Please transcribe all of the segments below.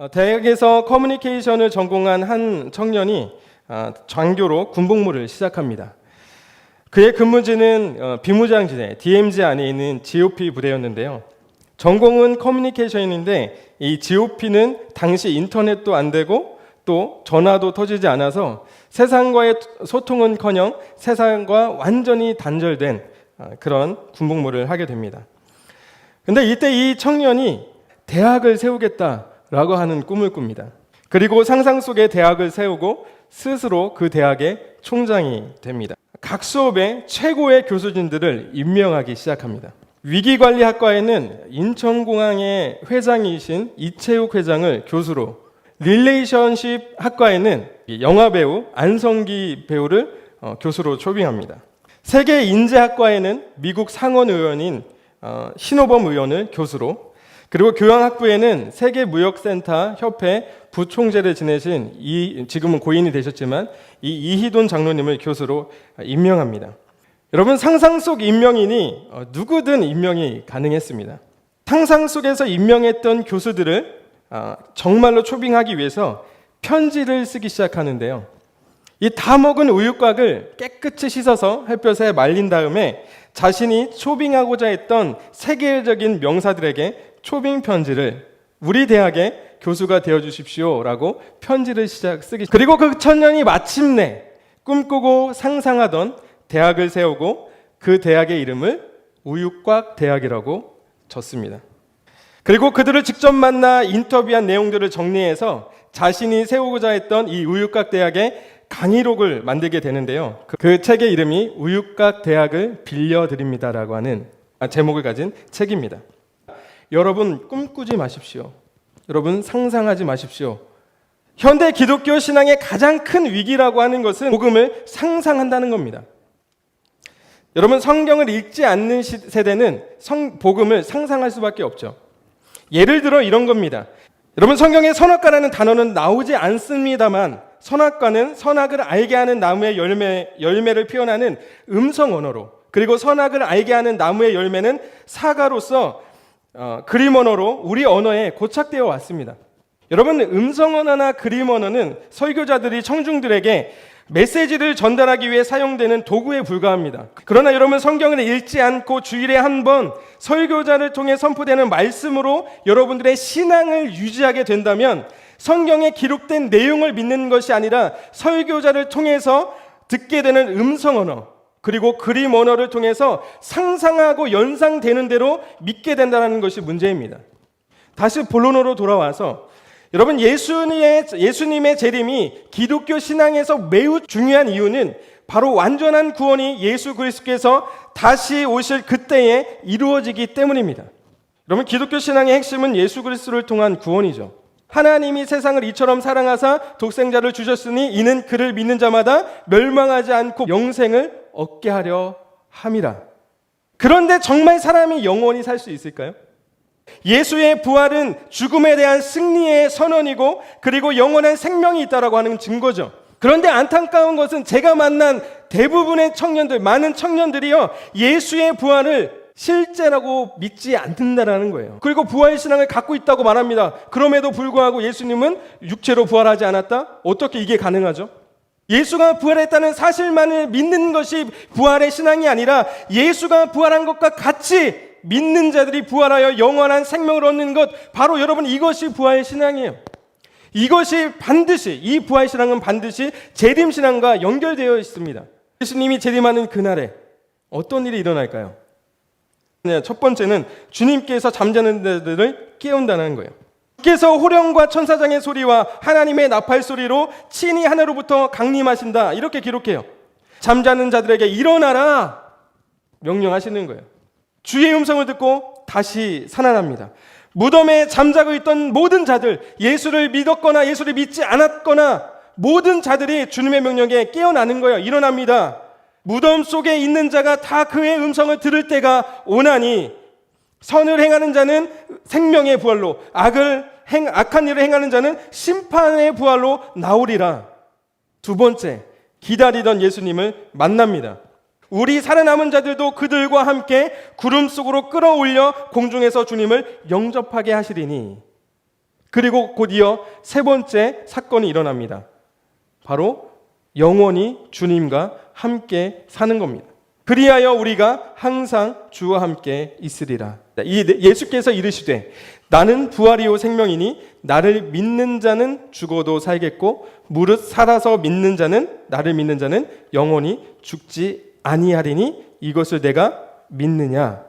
대학에서 커뮤니케이션을 전공한 한 청년이 장교로 군복무를 시작합니다. 그의 근무지는 비무장지대 DMZ 안에 있는 GOP 부대였는데요. 전공은 커뮤니케이션인데 이 GOP는 당시 인터넷도 안 되고 또 전화도 터지지 않아서 세상과의 소통은커녕 세상과 완전히 단절된 그런 군복무를 하게 됩니다. 근데 이때 이 청년이 대학을 세우겠다라고 하는 꿈을 꿉니다. 그리고 상상 속에 대학을 세우고 스스로 그 대학의 총장이 됩니다. 각 수업에 최고의 교수진들을 임명하기 시작합니다. 위기관리학과에는 인천공항의 회장이신 이채욱 회장을 교수로, 릴레이션십 학과에는 영화배우 안성기 배우를 교수로 초빙합니다. 세계인재학과에는 미국 상원의원인 신호범 의원을 교수로, 그리고 교양학부에는 세계무역센터 협회 부총재를 지내신 지금은 고인이 되셨지만 이희돈 장로님을 교수로 임명합니다. 여러분, 상상 속 임명이니 누구든 임명이 가능했습니다. 상상 속에서 임명했던 교수들을 정말로 초빙하기 위해서 편지를 쓰기 시작하는데요. 이 다 먹은 우유곽을 깨끗이 씻어서 햇볕에 말린 다음에 자신이 초빙하고자 했던 세계적인 명사들에게 초빙 편지를, 우리 대학의 교수가 되어주십시오 라고 편지를 쓰기, 그리고 그 청년이 마침내 꿈꾸고 상상하던 대학을 세우고 그 대학의 이름을 우유곽 대학이라고 졌습니다. 그리고 그들을 직접 만나 인터뷰한 내용들을 정리해서 자신이 세우고자 했던 이 우유곽 대학의 강의록을 만들게 되는데요. 그 책의 이름이 우유곽 대학을 빌려드립니다라고 하는 제목을 가진 책입니다. 여러분, 꿈꾸지 마십시오. 여러분, 상상하지 마십시오. 현대 기독교 신앙의 가장 큰 위기라고 하는 것은 복음을 상상한다는 겁니다. 여러분, 성경을 읽지 않는 세대는 복음을 상상할 수밖에 없죠. 예를 들어 이런 겁니다. 여러분, 성경에 선악과라는 단어는 나오지 않습니다만 선악과는 선악을 알게 하는 나무의 열매를 표현하는 음성 언어로, 그리고 선악을 알게 하는 나무의 열매는 사과로서 그림 언어로 우리 언어에 고착되어 왔습니다. 여러분, 음성 언어나 그림 언어는 설교자들이 청중들에게 메시지를 전달하기 위해 사용되는 도구에 불과합니다. 그러나 여러분, 성경을 읽지 않고 주일에 한 번 설교자를 통해 선포되는 말씀으로 여러분들의 신앙을 유지하게 된다면 성경에 기록된 내용을 믿는 것이 아니라 설교자를 통해서 듣게 되는 음성 언어, 그리고 그림 언어를 통해서 상상하고 연상되는 대로 믿게 된다는 것이 문제입니다. 다시 본론으로 돌아와서 여러분, 예수님의 재림이 기독교 신앙에서 매우 중요한 이유는 바로 완전한 구원이 예수 그리스도께서 다시 오실 그때에 이루어지기 때문입니다. 여러분, 기독교 신앙의 핵심은 예수 그리스도를 통한 구원이죠. 하나님이 세상을 이처럼 사랑하사 독생자를 주셨으니 이는 그를 믿는 자마다 멸망하지 않고 영생을 얻게 하려 함이라. 그런데 정말 사람이 영원히 살 수 있을까요? 예수의 부활은 죽음에 대한 승리의 선언이고 그리고 영원한 생명이 있다라고 하는 증거죠. 그런데 안타까운 것은 제가 만난 대부분의 청년들, 많은 청년들이요, 예수의 부활을 실제라고 믿지 않는다라는 거예요. 그리고 부활신앙을 갖고 있다고 말합니다. 그럼에도 불구하고 예수님은 육체로 부활하지 않았다? 어떻게 이게 가능하죠? 예수가 부활했다는 사실만을 믿는 것이 부활의 신앙이 아니라 예수가 부활한 것과 같이 믿는 자들이 부활하여 영원한 생명을 얻는 것, 바로 여러분, 이것이 부활의 신앙이에요. 이것이 반드시, 이 부활의 신앙은 반드시 재림 신앙과 연결되어 있습니다. 예수님이 재림하는 그날에 어떤 일이 일어날까요? 첫 번째는 주님께서 잠자는 자들을 깨운다는 거예요. 주께서 호령과 천사장의 소리와 하나님의 나팔 소리로 친히 하늘로부터 강림하신다, 이렇게 기록해요. 잠자는 자들에게 일어나라 명령하시는 거예요. 주의 음성을 듣고 다시 살아납니다. 무덤에 잠자고 있던 모든 자들, 예수를 믿었거나 예수를 믿지 않았거나 모든 자들이 주님의 명령에 깨어나는 거예요. 일어납니다. 무덤 속에 있는 자가 다 그의 음성을 들을 때가 오나니 선을 행하는 자는 생명의 부활로, 악한 일을 행하는 자는 심판의 부활로 나오리라. 두 번째, 기다리던 예수님을 만납니다. 우리 살아남은 자들도 그들과 함께 구름 속으로 끌어올려 공중에서 주님을 영접하게 하시리니. 그리고 곧이어 세 번째 사건이 일어납니다. 바로 영원히 주님과 함께 사는 겁니다. 그리하여 우리가 항상 주와 함께 있으리라. 예수께서 이르시되 나는 부활이요 생명이니 나를 믿는 자는 죽어도 살겠고 무릇 살아서 믿는 자는 나를 믿는 자는 영원히 죽지 아니하리니 이것을 내가 믿느냐.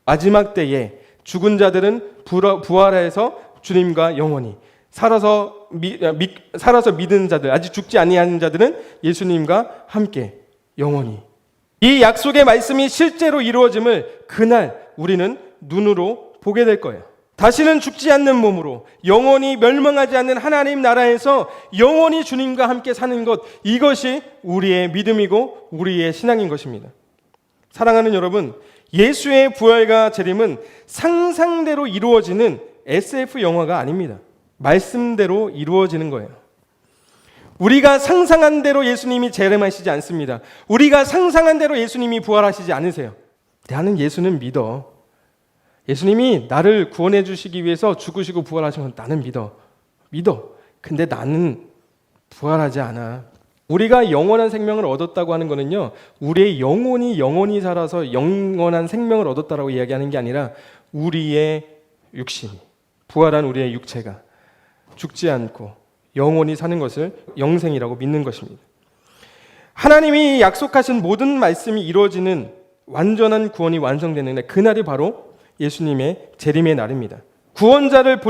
마지막 때에 죽은 자들은 부활해서 주님과 영원히 살아서 믿는 자들, 아직 죽지 아니하는 자들은 예수님과 함께 영원히. 이 약속의 말씀이 실제로 이루어짐을 그날 우리는 눈으로 보게 될 거예요. 다시는 죽지 않는 몸으로 영원히 멸망하지 않는 하나님 나라에서 영원히 주님과 함께 사는 것, 이것이 우리의 믿음이고 우리의 신앙인 것입니다. 사랑하는 여러분, 예수의 부활과 재림은 상상대로 이루어지는 SF 영화가 아닙니다. 말씀대로 이루어지는 거예요. 우리가 상상한 대로 예수님이 재림하시지 않습니다. 우리가 상상한 대로 예수님이 부활하시지 않으세요. 나는 예수는 믿어. 예수님이 나를 구원해 주시기 위해서 죽으시고 부활하신 건 나는 믿어. 근데 나는 부활하지 않아. 우리가 영원한 생명을 얻었다고 하는 거는요, 우리의 영혼이 살아서 영원한 생명을 얻었다라고 이야기하는 게 아니라 우리의 육신이, 부활한 우리의 육체가 죽지 않고 영원히 사는 것을 영생이라고 믿는 것입니다. 하나님이 약속하신 모든 말씀이 이루어지는 완전한 구원이 완성되는 날, 그날이 바로 예수님의 재림의 날입니다. 구원자를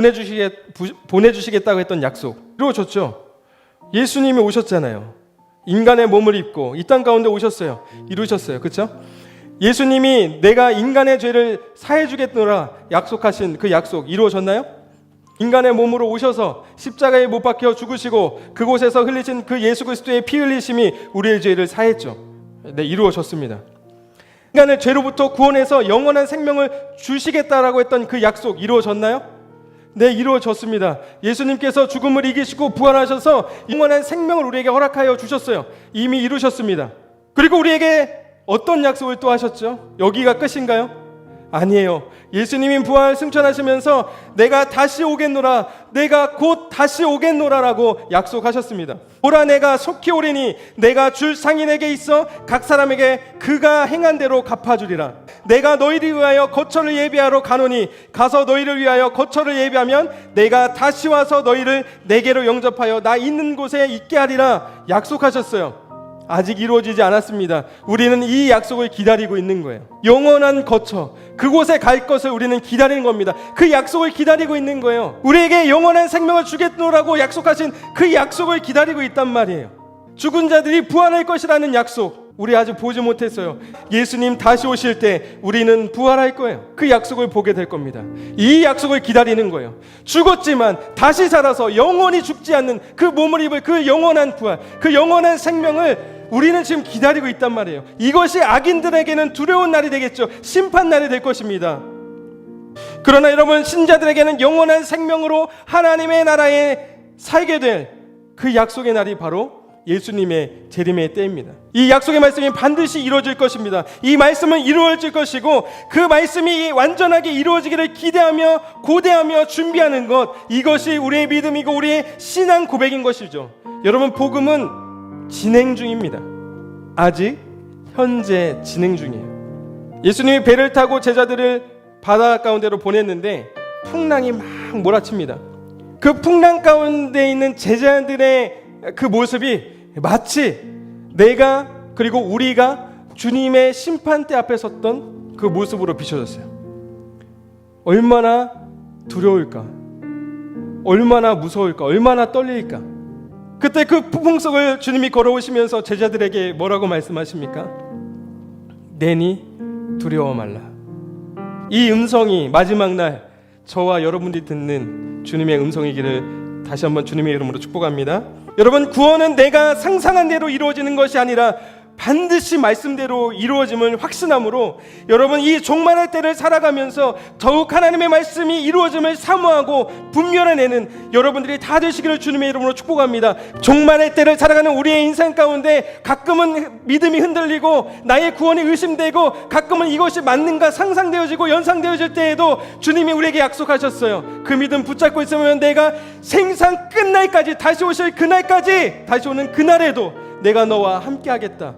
보내주시겠다고 했던 약속 이루어졌죠. 예수님이 오셨잖아요. 인간의 몸을 입고 이 땅 가운데 오셨어요. 이루셨어요. 그렇죠? 예수님이 내가 인간의 죄를 사해 주겠노라 약속하신 그 약속 이루어졌나요? 인간의 몸으로 오셔서 십자가에 못 박혀 죽으시고 그곳에서 흘리신 그 예수 그리스도의 피 흘리심이 우리의 죄를 사했죠. 네, 이루어졌습니다. 인간을 죄로부터 구원해서 영원한 생명을 주시겠다라고 했던 그 약속 이루어졌나요? 네, 이루어졌습니다. 예수님께서 죽음을 이기시고 부활하셔서 영원한 생명을 우리에게 허락하여 주셨어요. 이미 이루셨습니다. 그리고 우리에게 어떤 약속을 또 하셨죠? 여기가 끝인가요? 아니에요. 예수님이 부활 승천하시면서 내가 다시 오겠노라, 내가 곧 다시 오겠노라라고 약속하셨습니다. 보라, 내가 속히 오리니 내가 줄 상인에게 있어 각 사람에게 그가 행한 대로 갚아주리라. 내가 너희를 위하여 거처를 예비하러 가노니 가서 너희를 위하여 거처를 예비하면 내가 다시 와서 너희를 내게로 영접하여 나 있는 곳에 있게 하리라 약속하셨어요. 아직 이루어지지 않았습니다. 우리는 이 약속을 기다리고 있는 거예요. 영원한 거처, 그곳에 갈 것을 우리는 기다리는 겁니다. 그 약속을 기다리고 있는 거예요. 우리에게 영원한 생명을 주겠노라고 약속하신 그 약속을 기다리고 있단 말이에요. 죽은 자들이 부활할 것이라는 약속, 우리 아직 보지 못했어요. 예수님 다시 오실 때 우리는 부활할 거예요. 그 약속을 보게 될 겁니다. 이 약속을 기다리는 거예요. 죽었지만 다시 살아서 영원히 죽지 않는 그 몸을 입을 그 영원한 부활, 그 영원한 생명을 우리는 지금 기다리고 있단 말이에요. 이것이 악인들에게는 두려운 날이 되겠죠. 심판 날이 될 것입니다. 그러나 여러분, 신자들에게는 영원한 생명으로 하나님의 나라에 살게 될 그 약속의 날이 바로 예수님의 재림의 때입니다. 이 약속의 말씀이 반드시 이루어질 것입니다. 이 말씀은 이루어질 것이고 그 말씀이 완전하게 이루어지기를 기대하며 고대하며 준비하는 것, 이것이 우리의 믿음이고 우리의 신앙 고백인 것이죠. 여러분, 복음은 진행 중입니다. 아직 현재 진행 중이에요. 예수님이 배를 타고 제자들을 바다 가운데로 보냈는데 풍랑이 막 몰아칩니다. 그 풍랑 가운데 있는 제자들의 그 모습이 마치 내가 그리고 우리가 주님의 심판대 앞에 섰던 그 모습으로 비춰졌어요. 얼마나 두려울까, 얼마나 무서울까, 얼마나 떨릴까. 그때 그 폭풍 속을 주님이 걸어오시면서 제자들에게 뭐라고 말씀하십니까? 내니 두려워 말라. 이 음성이 마지막 날 저와 여러분들이 듣는 주님의 음성이기를 다시 한번 주님의 이름으로 축복합니다. 여러분, 구원은 내가 상상한 대로 이루어지는 것이 아니라 반드시 말씀대로 이루어짐을 확신함으로 여러분 이 종말의 때를 살아가면서 더욱 하나님의 말씀이 이루어짐을 사모하고 분별해내는 여러분들이 다 되시기를 주님의 이름으로 축복합니다. 종말의 때를 살아가는 우리의 인생 가운데 가끔은 믿음이 흔들리고 나의 구원이 의심되고 가끔은 이것이 맞는가 상상되어지고 연상되어질 때에도 주님이 우리에게 약속하셨어요. 그 믿음 붙잡고 있으면 내가 생상 끝날까지, 다시 오실 그날까지, 다시 오는 그날에도 내가 너와 함께 하겠다.